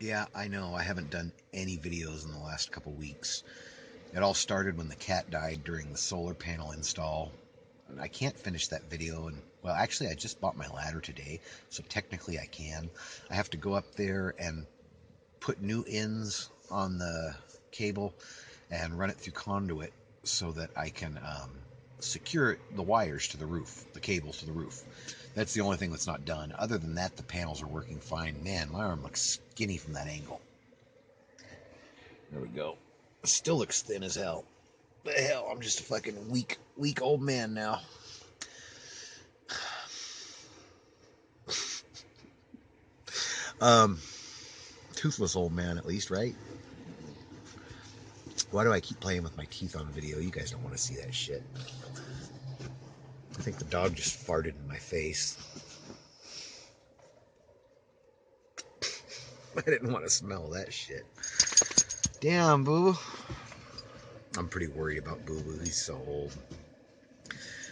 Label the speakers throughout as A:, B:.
A: Yeah, I know. I haven't done any videos in the last couple weeks. It all started when the cat died during the solar panel install. And I can't finish that video. And, well, actually, I just bought my ladder today, so technically I can. I have to go up there and put new ends on the cable and run it through conduit so that I can secure the wires to the roof, the cables to the roof. That's the only thing that's not done. Other than that, the panels are working fine. Man, my arm looks skinny from that angle. There we go. Still looks thin as hell. The hell, I'm just a fucking weak old man now. Um, Toothless old man at least, right? Why do I keep playing with my teeth on video? You guys don't want to see that shit. I think the dog just farted in my face. I didn't want to smell that shit. Damn, Boo. I'm pretty worried about Boo Boo. He's so old.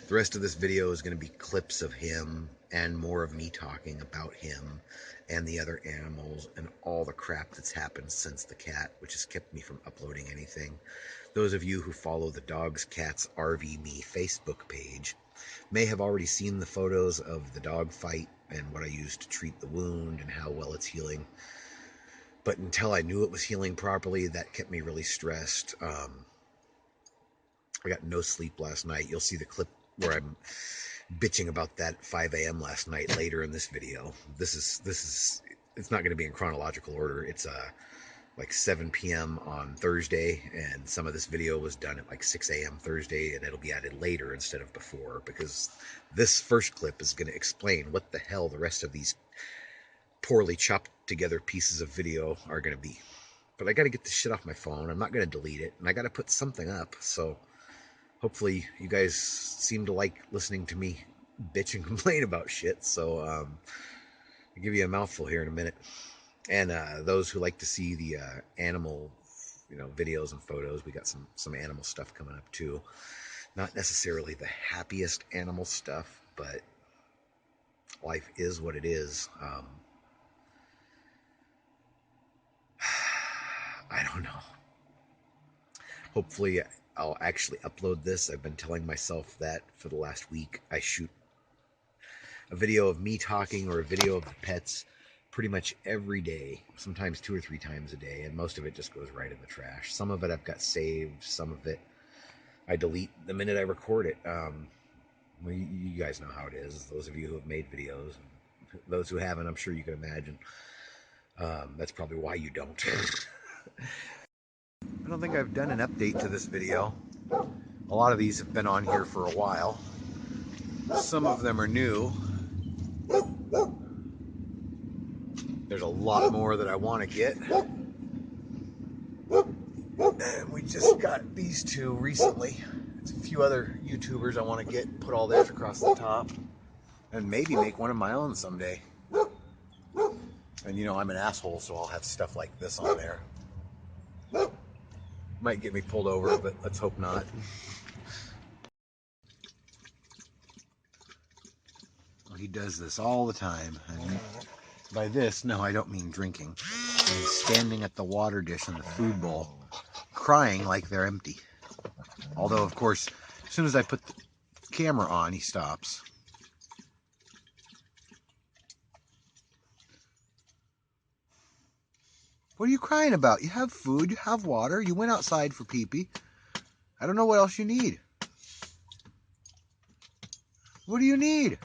A: The rest of this video is going to be clips of him and more of me talking about him and the other animals and all the crap that's happened since the cat, which has kept me from uploading anything. Those of you who follow the Dogs Cats RV Me Facebook page may have already seen the photos of the dog fight and what I used to treat the wound and how well it's healing. But until I knew it was healing properly, that kept me really stressed. I got no sleep last night. You'll see the clip where I'm bitching about that at 5 a.m. last night later in this video. This is it's not going to be in chronological order. It's like 7 p.m. on Thursday, and some of this video was done at like 6 a.m. Thursday, and it'll be added later instead of before, because this first clip is going to explain what the hell the rest of these poorly chopped together pieces of video are going to be. But I got to get this shit off my phone. I'm not going to delete it, and I got to put something up, so hopefully you guys seem to like listening to me bitch and complain about shit, so I'll give you a mouthful here in a minute. And those who like to see the animal, videos and photos, we got some animal stuff coming up too. Not necessarily the happiest animal stuff, but life is what it is. I don't know. Hopefully I'll actually upload this. I've been telling myself that for the last week. I shoot a video of me talking or a video of the pets pretty much every day, sometimes 2 or 3 times a day, and most of it just goes right in the trash. Some of it I've got saved, some of it I delete the minute I record it. Well, you guys know how it is. Those of you who have made videos, those who haven't, I'm sure you can imagine. That's probably why you don't. I don't think I've done an update to this video. A lot of these have been on here for a while. Some of them are new. There's a lot more that I want to get. And we just got these two recently. There's a few other YouTubers I want to get and put all theirs across the top. And maybe make one of my own someday. And I'm an asshole, so I'll have stuff like this on there. Might get me pulled over, but let's hope not. He does this all the time. And by this, no, I don't mean drinking. He's standing at the water dish and the food bowl, crying like they're empty. Although, of course, as soon as I put the camera on, he stops. What are you crying about? You have food, you have water, you went outside for pee-pee. I don't know what else you need. What do you need?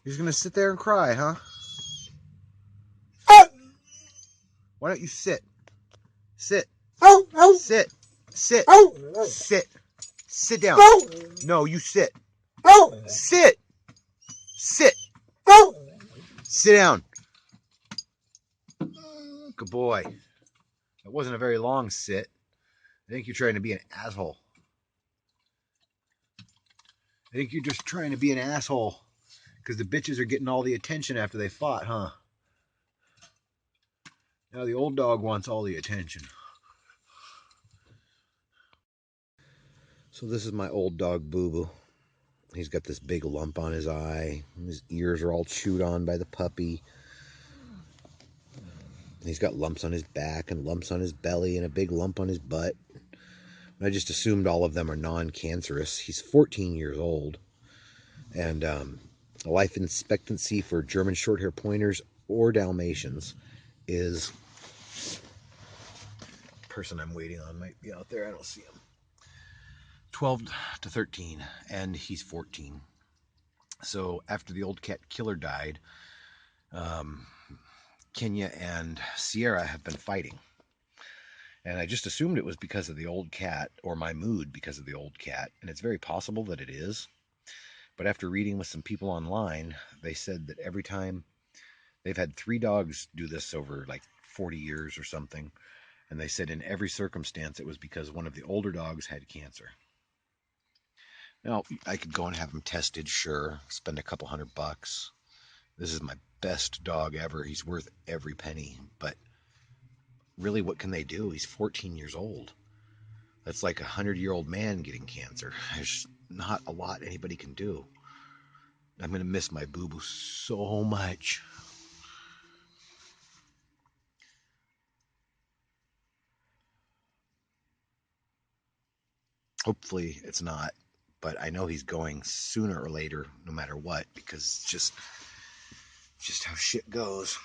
A: He's gonna sit there and cry, huh? Why don't you sit? Sit. Sit. Sit. Sit. Sit down. No, you sit. Sit. Sit. Sit down. Good boy. That wasn't a very long sit. I think you're trying to be an asshole. I think you're just trying to be an asshole. Because the bitches are getting all the attention after they fought, huh? Now the old dog wants all the attention. So this is my old dog, Boo Boo. He's got this big lump on his eye. His ears are all chewed on by the puppy. He's got lumps on his back and lumps on his belly and a big lump on his butt. I just assumed all of them are non-cancerous. He's 14 years old. And life expectancy for German Shorthair Pointers or Dalmatians is... The person I'm waiting on might be out there. I don't see him. 12 to 13, and he's 14. So after the old cat Killer died, Kenya and Sierra have been fighting. And I just assumed it was because of the old cat, or my mood because of the old cat. And it's very possible that it is. But after reading with some people online, they said that every time they've had 3 dogs do this over like 40 years or something. And they said in every circumstance it was because one of the older dogs had cancer. Now, I could go and have him tested, sure. Spend a couple $100. This is my best dog ever. He's worth every penny. But really, what can they do? He's 14 years old. That's like a 100-year-old man getting cancer. There's not a lot anybody can do. I'm going to miss my Boo Boo so much. Hopefully it's not, but I know he's going sooner or later, no matter what, because it's just how shit goes.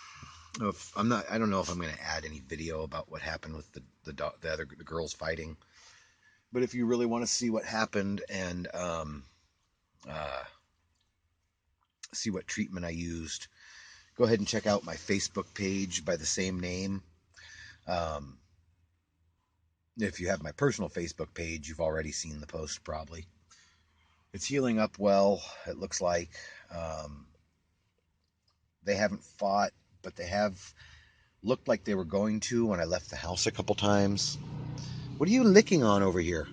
A: I don't know if I'm going to add any video about what happened with the girls fighting, but if you really want to see what happened and see what treatment I used, go ahead and check out my Facebook page by the same name. If you have my personal Facebook page, you've already seen the post probably. It's healing up well, it looks like. They haven't fought, but they have looked like they were going to when I left the house a couple times. What are you licking on over here?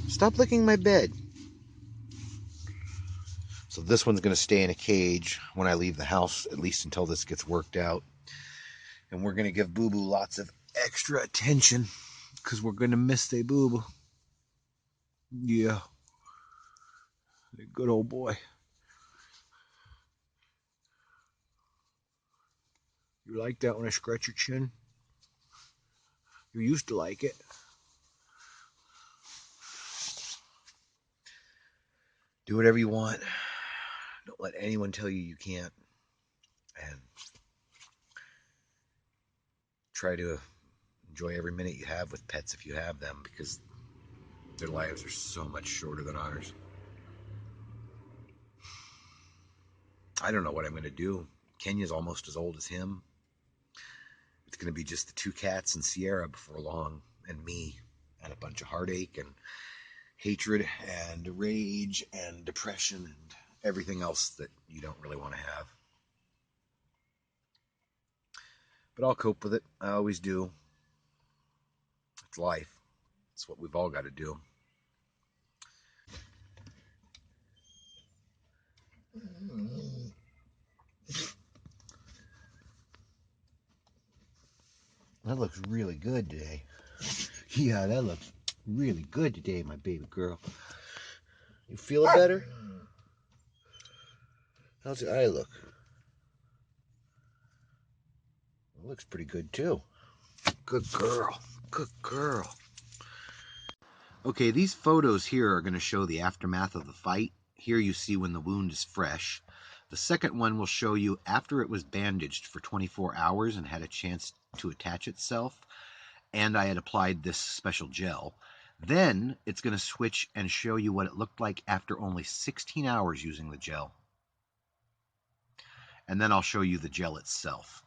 A: Stop licking my bed. So this one's going to stay in a cage when I leave the house, at least until this gets worked out. And we're going to give Boo Boo lots of extra attention because we're going to miss the Boo Boo. Yeah. Good old boy. You like that when I scratch your chin? You used to like it. Do whatever you want. Don't let anyone tell you you can't. And try to enjoy every minute you have with pets if you have them, because their lives are so much shorter than ours. I don't know what I'm going to do. Kenya's almost as old as him. It's going to be just the 2 cats and Sierra before long, and me, and a bunch of heartache and hatred and rage and depression and everything else that you don't really want to have. But I'll cope with it. I always do. It's life. It's what we've all got to do. That looks really good today. Yeah, that looks really good today, my baby girl. You feeling better? How's your eye look? It looks pretty good too. Good girl. Good girl. Okay, these photos here are going to show the aftermath of the fight. Here you see when the wound is fresh. The second one will show you after it was bandaged for 24 hours and had a chance to attach itself, and I had applied this special gel. Then it's going to switch and show you what it looked like after only 16 hours using the gel. And then I'll show you the gel itself.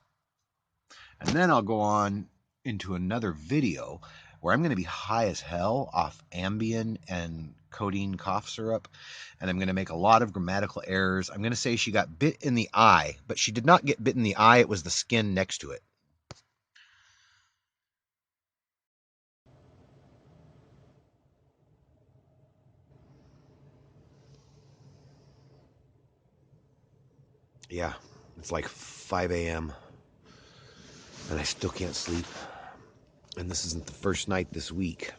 A: And then I'll go on into another video where I'm going to be high as hell off Ambien and codeine cough syrup, and I'm going to make a lot of grammatical errors. I'm going to say she got bit in the eye, but she did not get bit in the eye. It was the skin next to it. Yeah, it's like 5 a.m. and I still can't sleep. And this isn't the first night this week.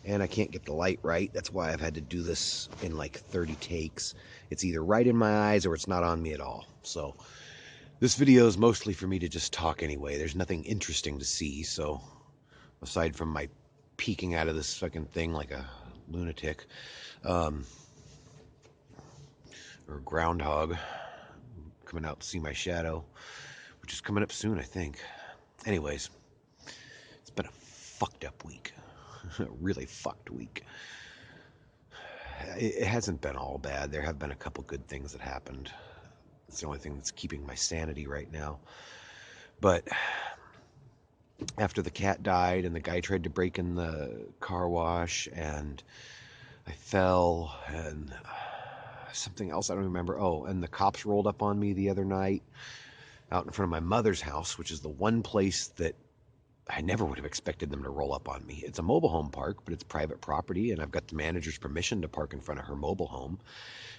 A: And I can't get the light right. That's why I've had to do this in like 30 takes. It's either right in my eyes or it's not on me at all. So this video is mostly for me to just talk anyway. There's nothing interesting to see. So aside from my peeking out of this fucking thing like a lunatic, or a groundhog, coming out to see my shadow, which is coming up soon, I think. Anyways, it's been a fucked up week. A really fucked week. It hasn't been all bad. There have been a couple good things that happened. It's the only thing that's keeping my sanity right now. But after the cat died and the guy tried to break in the car wash and I fell and something else I don't remember. Oh, and the cops rolled up on me the other night out in front of my mother's house, which is the one place that I never would have expected them to roll up on me. It's a mobile home park, but it's private property, and I've got the manager's permission to park in front of her mobile home.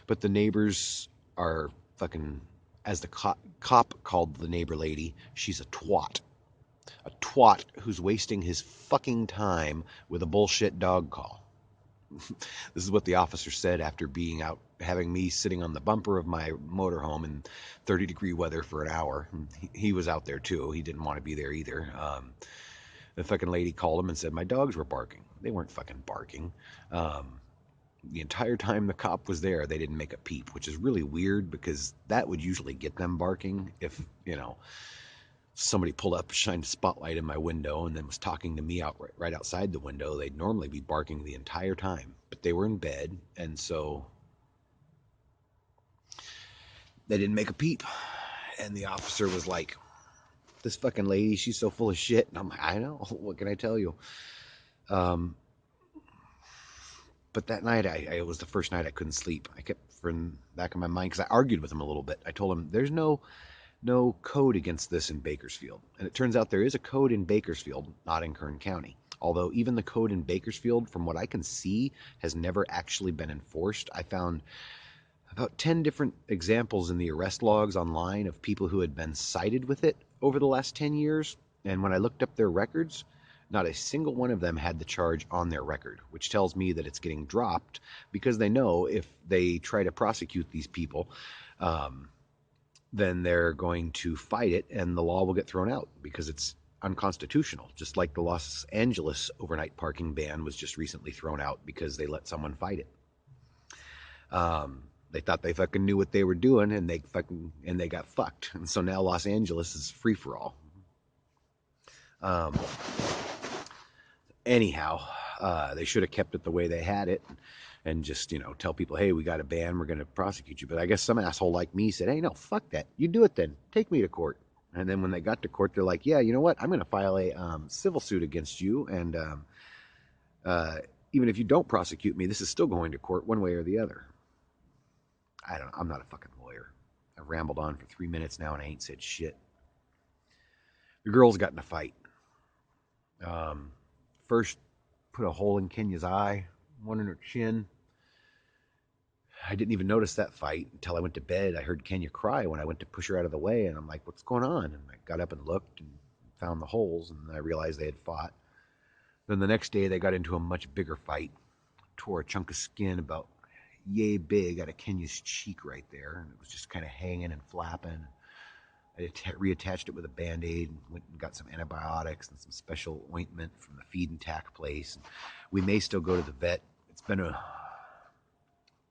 A: But the neighbors are fucking, as the cop called the neighbor lady, she's a twat. A twat who's wasting his fucking time with a bullshit dog call. This is what the officer said after being out, having me sitting on the bumper of my motorhome in 30-degree weather for an hour. He was out there too. He didn't want to be there either. The fucking lady called him and said my dogs were barking. They weren't fucking barking. The entire time the cop was there, they didn't make a peep, which is really weird because that would usually get them barking if, somebody pulled up, shined a spotlight in my window, and then was talking to me out right outside the window. They'd normally be barking the entire time, but they were in bed, and so they didn't make a peep. And the officer was like, "This fucking lady, she's so full of shit." And I'm like, "I know. What can I tell you?" But that night, it was the first night I couldn't sleep. I kept in the back of my mind because I argued with him a little bit. I told him there's no code against this in Bakersfield. And it turns out there is a code in Bakersfield, not in Kern County. Although even the code in Bakersfield, from what I can see, has never actually been enforced. I found about 10 different examples in the arrest logs online of people who had been cited with it over the last 10 years. And when I looked up their records, not a single one of them had the charge on their record, which tells me that it's getting dropped because they know if they try to prosecute these people, then they're going to fight it and the law will get thrown out because it's unconstitutional. Just like the Los Angeles overnight parking ban was just recently thrown out because they let someone fight it. They thought they fucking knew what they were doing and they got fucked. And so now Los Angeles is free for all. Anyhow, they should have kept it the way they had it and just, tell people, hey, we got a ban, we're going to prosecute you. But I guess some asshole like me said, hey, no, fuck that. You do it then. Take me to court. And then when they got to court, they're like, yeah, you know what? I'm going to file a civil suit against you. And even if you don't prosecute me, this is still going to court one way or the other. I don't know. I'm not a fucking lawyer. I've rambled on for 3 minutes now and I ain't said shit. The girls got in a fight. First, put a hole in Kenya's eye, one in her chin. I didn't even notice that fight until I went to bed. I heard Kenya cry when I went to push her out of the way, and I'm like, what's going on? And I got up and looked and found the holes, and I realized they had fought. Then the next day, they got into a much bigger fight, tore a chunk of skin about yay big out of Kenya's cheek right there, and it was just kind of hanging and flapping. I reattached it with a Band-Aid and went and got some antibiotics and some special ointment from the feed and tack place. And we may still go to the vet. It's been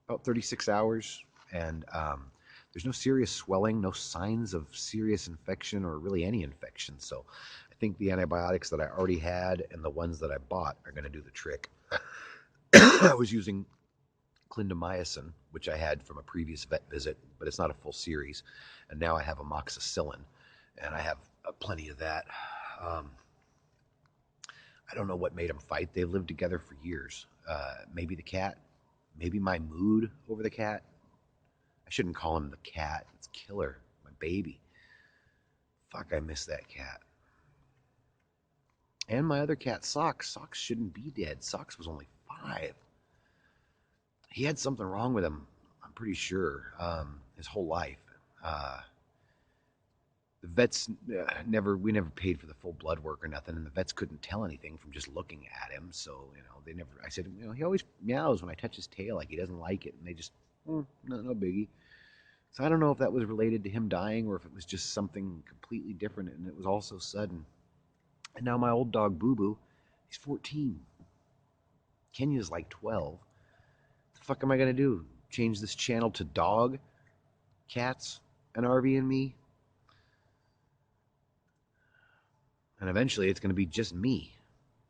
A: about 36 hours, and there's no serious swelling, no signs of serious infection or really any infection. So I think the antibiotics that I already had and the ones that I bought are going to do the trick. I was using clindamycin, which I had from a previous vet visit, but it's not a full series. And now I have amoxicillin, and I have plenty of that. I don't know what made them fight. They've lived together for years. Maybe the cat, maybe my mood over the cat. I shouldn't call him the cat. It's Killer, my baby. Fuck, I miss that cat. And my other cat, Socks. Socks shouldn't be dead. Socks was only 5. He had something wrong with him, I'm pretty sure. his whole life. The vets we never paid for the full blood work or nothing, and the vets couldn't tell anything from just looking at him. So they never. I said, he always meows when I touch his tail, like he doesn't like it, and they just, no biggie. So I don't know if that was related to him dying or if it was just something completely different, and it was all so sudden. And now my old dog Boo Boo, he's 14. Kenya's like 12. What the fuck am I gonna do? Change this channel to dog, cats, and RV and me? And eventually it's going to be just me.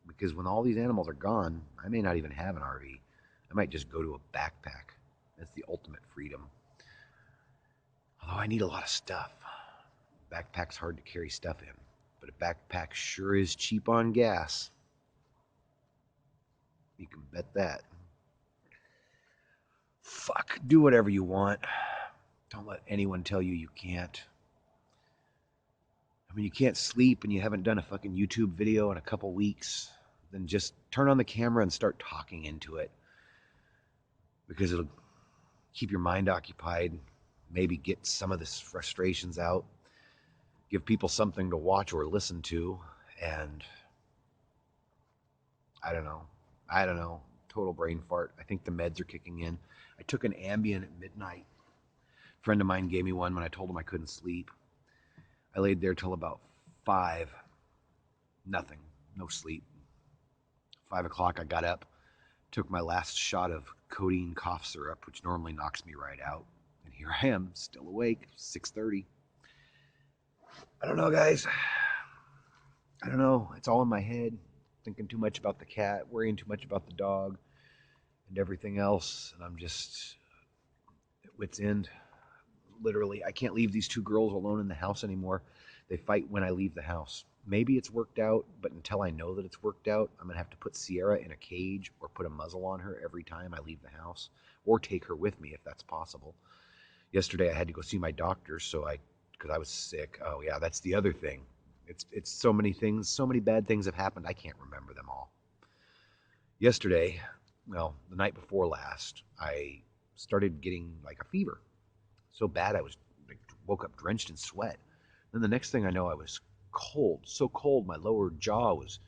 A: Because when all these animals are gone, I may not even have an RV. I might just go to a backpack. That's the ultimate freedom. Although I need a lot of stuff. Backpack's hard to carry stuff in. But a backpack sure is cheap on gas. You can bet that. Fuck, do whatever you want. Don't let anyone tell you you can't. I mean, you can't sleep and you haven't done a fucking YouTube video in a couple weeks, then just turn on the camera and start talking into it. Because it'll keep your mind occupied, maybe get some of the frustrations out, give people something to watch or listen to, and I don't know. Total brain fart. I think the meds are kicking in. I took an Ambien at midnight. A friend of mine gave me one when I told him I couldn't sleep. I laid there till about 5. Nothing. No sleep. 5 o'clock I got up, took my last shot of codeine cough syrup, which normally knocks me right out. And here I am, still awake, 6:30. I don't know, guys. I don't know. It's all in my head. Thinking too much about the cat, worrying too much about the dog, and everything else. And I'm just at wit's end. Literally, I can't leave these 2 girls alone in the house anymore. They fight when I leave the house. Maybe it's worked out, but until I know that it's worked out, I'm going to have to put Sierra in a cage or put a muzzle on her every time I leave the house, or take her with me if that's possible. Yesterday I had to go see my doctor because I was sick. Oh yeah, that's the other thing. It's so many things, so many bad things have happened, I can't remember them all. Yesterday, well, the night before last, I started getting like a fever. So bad I woke up drenched in sweat. Then the next thing I know, I was cold, so cold my lower jaw was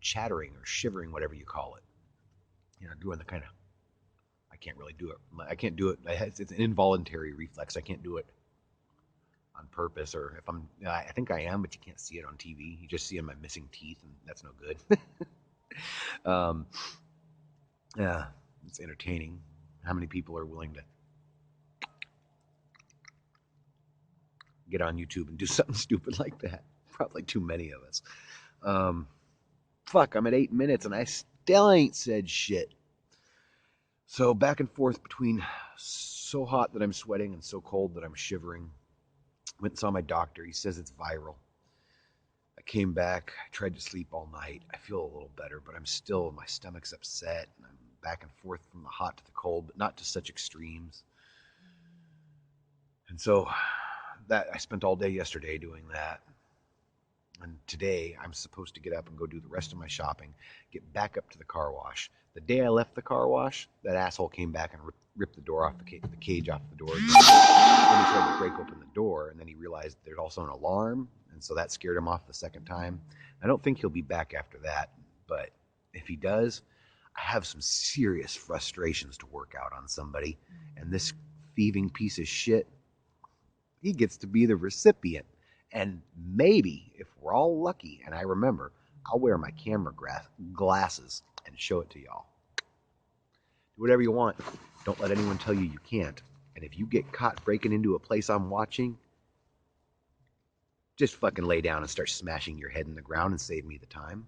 A: chattering or shivering, whatever you call it. Doing the kind of, I can't really do it. I can't do it. It's an involuntary reflex. I can't do it on purpose, or if I think I am, but you can't see it on TV. You just see my missing teeth, and that's no good. Yeah, it's entertaining. How many people are willing to get on YouTube and do something stupid like that? Probably too many of us. Fuck, I'm at 8 minutes and I still ain't said shit. So back and forth between so hot that I'm sweating and so cold that I'm shivering. Went and saw my doctor. He says it's viral. I came back. I tried to sleep all night. I feel a little better, but my stomach's upset. And I'm back and forth from the hot to the cold, but not to such extremes. And so I spent all day yesterday doing that. And today I'm supposed to get up and go do the rest of my shopping, get back up to the car wash. The day I left the car wash, that asshole came back and ripped the door off the cage off the door. Then he tried to break open the door, and then he realized there's also an alarm, and so that scared him off the second time. I don't think he'll be back after that, but if he does, I have some serious frustrations to work out on somebody, and this thieving piece of shit, he gets to be the recipient. And maybe, if we're all lucky and I remember, I'll wear my camera glasses and show it to y'all. Do whatever you want. Don't let anyone tell you you can't. And if you get caught breaking into a place I'm watching, just fucking lay down and start smashing your head in the ground and save me the time.